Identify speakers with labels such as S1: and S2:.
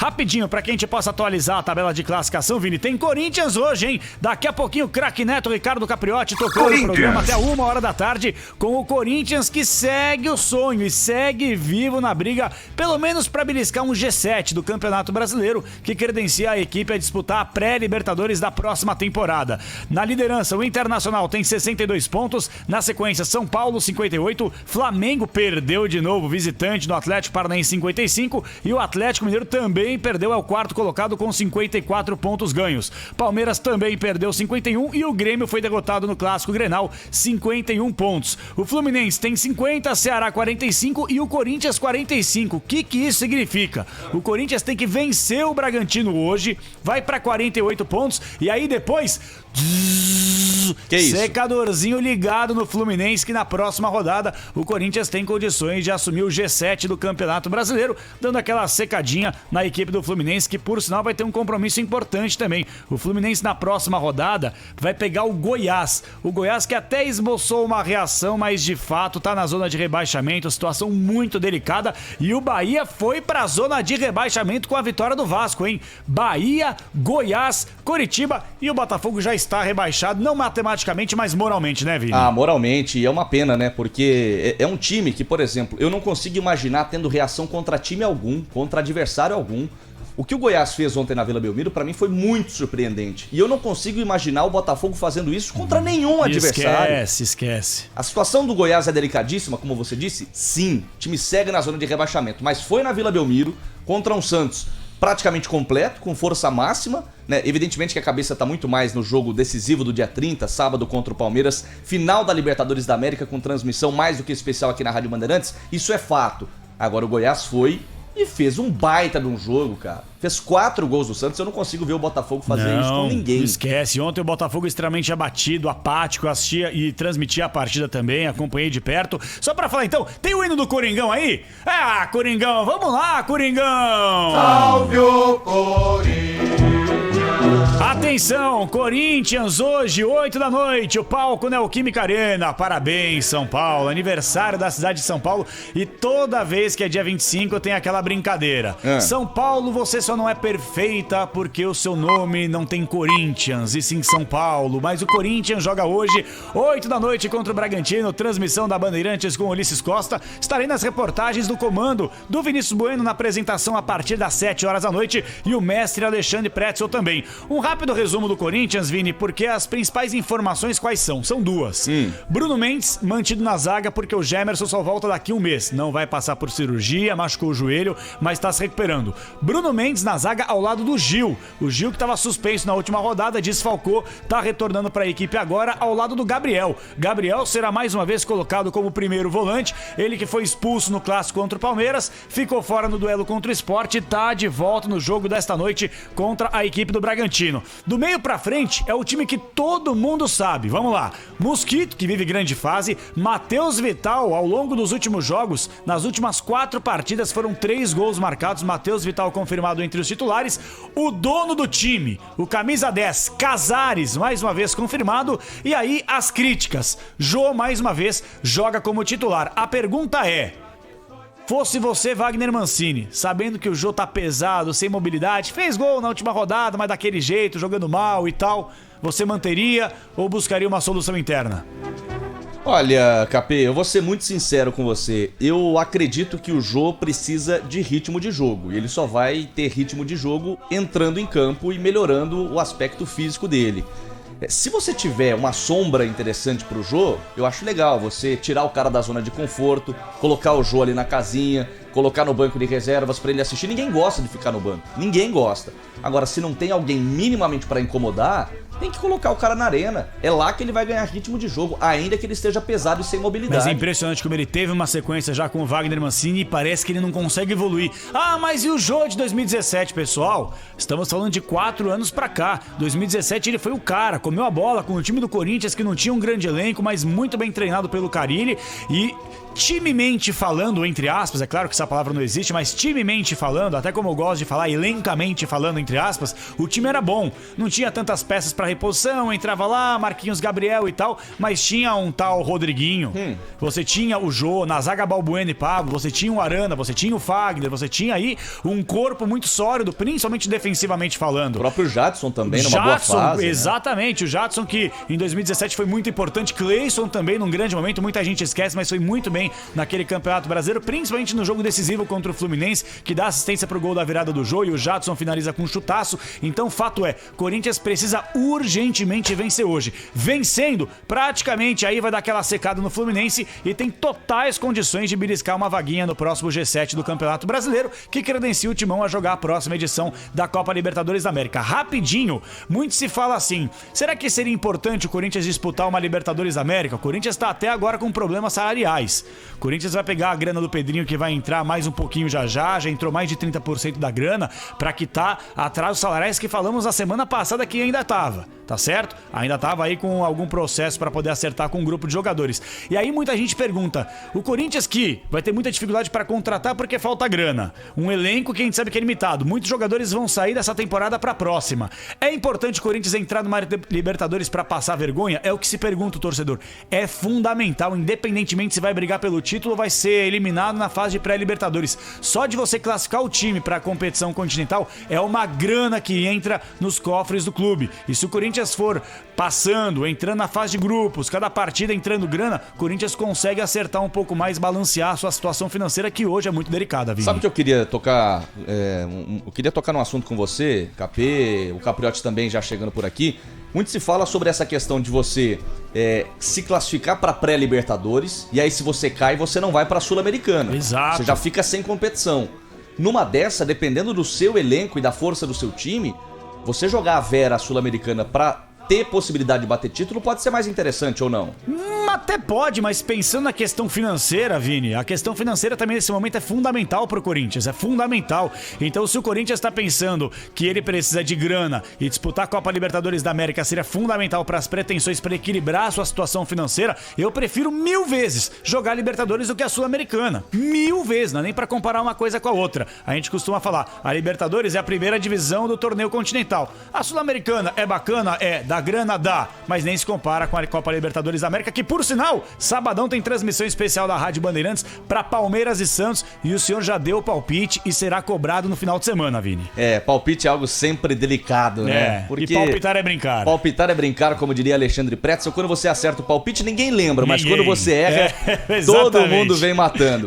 S1: Rapidinho, pra que a gente possa atualizar a tabela de classificação, Vini, tem Corinthians hoje, hein? Daqui a pouquinho o craque Neto Ricardo Capriotti tocando o programa até 1h da tarde com o Corinthians, que segue o sonho e segue vivo na briga, pelo menos pra beliscar um G7 do Campeonato Brasileiro, que credencia a equipe a disputar a pré-Libertadores da próxima temporada. Na liderança, o Internacional tem 62 pontos, na sequência São Paulo 58, Flamengo perdeu de novo, visitante do Atlético Paranaense 55, e o Atlético Mineiro também perdeu, é o quarto colocado com 54 pontos ganhos. Palmeiras também perdeu 51 e o Grêmio foi derrotado no Clássico Grenal, 51 pontos. O Fluminense tem 50, Ceará 45 e o Corinthians 45. O que isso significa? O Corinthians tem que vencer o Bragantino hoje, vai para 48 pontos e aí depois... secadorzinho ligado no Fluminense, que na próxima rodada o Corinthians tem condições de assumir o G7 do Campeonato Brasileiro, dando aquela secadinha na equipe do Fluminense, que por sinal vai ter um compromisso importante também. O Fluminense na próxima rodada vai pegar o Goiás que até esboçou uma reação, mas de fato tá na zona de rebaixamento, situação muito delicada, e o Bahia foi pra zona de rebaixamento com a vitória do Vasco, hein? Bahia, Goiás, Coritiba e o Botafogo já está rebaixado, não matematicamente, mas moralmente, né, Vini?
S2: Moralmente, e é uma pena, né? Porque é um time que, por exemplo, eu não consigo imaginar tendo reação contra time algum, contra adversário algum. O que o Goiás fez ontem na Vila Belmiro, pra mim, foi muito surpreendente. E eu não consigo imaginar o Botafogo fazendo isso contra nenhum adversário.
S1: Esquece.
S2: A situação do Goiás é delicadíssima, como você disse? Sim, o time segue na zona de rebaixamento, mas foi na Vila Belmiro contra um Santos praticamente completo, com força máxima, né? Evidentemente que a cabeça tá muito mais no jogo decisivo do dia 30, sábado contra o Palmeiras, final da Libertadores da América, com transmissão mais do que especial aqui na Rádio Bandeirantes, isso é fato. Agora o Goiás foi e fez um baita de um jogo, cara. Fez 4 gols do Santos, eu não consigo ver o Botafogo fazer isso com ninguém.
S1: Esquece, ontem o Botafogo extremamente abatido, apático, assistia e transmitia a partida também, acompanhei de perto. Só pra falar então, tem o hino do Coringão aí? Coringão, vamos lá, Coringão!
S3: Salve o Corinthians!
S1: Atenção, Corinthians, hoje, 8 da noite, o palco Neoquímica Arena. Parabéns, São Paulo, aniversário da cidade de São Paulo, e toda vez que é dia 25 tem aquela brincadeira. São Paulo, você só não é perfeita porque o seu nome não tem Corinthians, e sim São Paulo. Mas o Corinthians joga hoje, 8 da noite contra o Bragantino, transmissão da Bandeirantes com Ulisses Costa. Estarei nas reportagens do comando do Vinícius Bueno na apresentação a partir das 7 horas da noite e o mestre Alexandre Pretzel também. Um rápido resumo do Corinthians, Vini, porque as principais informações quais são? São duas. Bruno Mendes mantido na zaga porque o Gemerson só volta daqui um mês. Não vai passar por cirurgia, machucou o joelho, mas está se recuperando. Bruno Mendes na zaga ao lado do Gil. O Gil, que estava suspenso na última rodada, desfalcou, está retornando para a equipe agora ao lado do Gabriel. Gabriel será mais uma vez colocado como primeiro volante. Ele que foi expulso no clássico contra o Palmeiras, ficou fora no duelo contra o Sport e está de volta no jogo desta noite contra a equipe do Bragantino. Do meio pra frente é o time que todo mundo sabe. Vamos lá. Mosquito, que vive grande fase. Matheus Vital, ao longo dos últimos jogos, nas últimas 4 partidas foram 3 gols marcados. Matheus Vital confirmado entre os titulares. O dono do time, o camisa 10, Casares, mais uma vez confirmado. E aí as críticas. Jô, mais uma vez, joga como titular. A pergunta é: fosse você, Wagner Mancini, sabendo que o Jô tá pesado, sem mobilidade, fez gol na última rodada, mas daquele jeito, jogando mal e tal, você manteria ou buscaria uma solução interna?
S2: Olha, KP, eu vou ser muito sincero com você. Eu acredito que o Jô precisa de ritmo de jogo. E ele só vai ter ritmo de jogo entrando em campo e melhorando o aspecto físico dele. Se você tiver uma sombra interessante pro Jô, eu acho legal você tirar o cara da zona de conforto, colocar o Jô ali na casinha, colocar no banco de reservas pra ele assistir. Ninguém gosta de ficar no banco, ninguém gosta. Agora, se não tem alguém minimamente pra incomodar, tem que colocar o cara na arena. É lá que ele vai ganhar ritmo de jogo, ainda que ele esteja pesado e sem mobilidade.
S1: Mas é impressionante como ele teve uma sequência já com o Wagner Mancini e parece que ele não consegue evoluir. Mas e o Jô de 2017, pessoal? Estamos falando de 4 anos pra cá. 2017 ele foi o cara, comeu a bola com o time do Corinthians, que não tinha um grande elenco, mas muito bem treinado pelo Carille, e timemente falando, entre aspas, é claro que essa palavra não existe, mas timemente falando, até como eu gosto de falar, elencamente falando, entre aspas, o time era bom. Não tinha tantas peças pra reposição, entrava lá, Marquinhos, Gabriel e tal, mas tinha um tal Rodriguinho, você tinha o Jô, na zaga Balbuena e Pablo, você tinha o Arana, você tinha o Fagner, você tinha aí um corpo muito sólido, principalmente defensivamente falando.
S2: O próprio Jadson também, numa boa fase.
S1: Exatamente, né? O Jadson que em 2017 foi muito importante, Cleison também num grande momento, muita gente esquece, mas foi muito bem naquele Campeonato Brasileiro, principalmente no jogo decisivo contra o Fluminense, que dá assistência pro gol da virada do Jô e o Jadson finaliza com um chutaço. Então, fato é, Corinthians precisa urgentemente vencer hoje. Vencendo, praticamente aí vai dar aquela secada no Fluminense e tem totais condições de beliscar uma vaguinha no próximo G7 do Campeonato Brasileiro, que credencia o Timão a jogar a próxima edição da Copa Libertadores da América. Rapidinho, muito se fala assim, será que seria importante o Corinthians disputar uma Libertadores da América? O Corinthians tá até agora com problemas salariais. O Corinthians vai pegar a grana do Pedrinho, que vai entrar mais um pouquinho já entrou mais de 30% da grana pra quitar atrasos salariais que falamos na semana passada que ainda tava, tá certo? Ainda tava aí com algum processo pra poder acertar com um grupo de jogadores. E aí muita gente pergunta, o Corinthians que vai ter muita dificuldade pra contratar porque falta grana, um elenco que a gente sabe que é limitado, muitos jogadores vão sair dessa temporada pra próxima. É importante o Corinthians entrar numa Libertadores pra passar vergonha? É o que se pergunta o torcedor. É fundamental, independentemente se vai brigar pelo título ou vai ser eliminado na fase de pré-Libertadores. Só de você classificar o time pra competição continental é uma grana que entra nos cofres do clube. E se o Corinthians for passando, entrando na fase de grupos, cada partida entrando grana, o Corinthians consegue acertar um pouco mais, balancear a sua situação financeira, que hoje é muito delicada, Vini.
S2: Sabe que eu queria tocar? Eu queria tocar num assunto com você, KP, o Capriotti também já chegando por aqui. Muito se fala sobre essa questão de você se classificar para pré-Libertadores e aí se você cai, você não vai para a Sul-Americana.
S1: Exato.
S2: Você já fica sem competição. Numa dessa, dependendo do seu elenco e da força do seu time, você jogar a Vera Sul-Americana para ter possibilidade de bater título pode ser mais interessante ou não?
S1: Até pode, mas pensando na questão financeira, Vini, a questão financeira também nesse momento é fundamental pro Corinthians, é fundamental. Então se o Corinthians tá pensando que ele precisa de grana e disputar a Copa Libertadores da América seria fundamental para as pretensões para equilibrar a sua situação financeira, eu prefiro 1000 vezes jogar Libertadores do que a Sul-Americana. 1000 vezes, não é nem pra comparar uma coisa com a outra. A gente costuma falar, a Libertadores é a primeira divisão do torneio continental. A Sul-Americana é bacana? É, dá grana? Dá, mas nem se compara com a Copa Libertadores da América, que por sinal, sabadão tem transmissão especial da Rádio Bandeirantes para Palmeiras e Santos e o senhor já deu o palpite e será cobrado no final de semana, Vini.
S2: Palpite é algo sempre delicado, né?
S1: Porque e palpitar é brincar.
S2: Palpitar é brincar, como diria Alexandre Pretzel. Quando você acerta o palpite, ninguém lembra, mas quando você erra, todo mundo vem matando.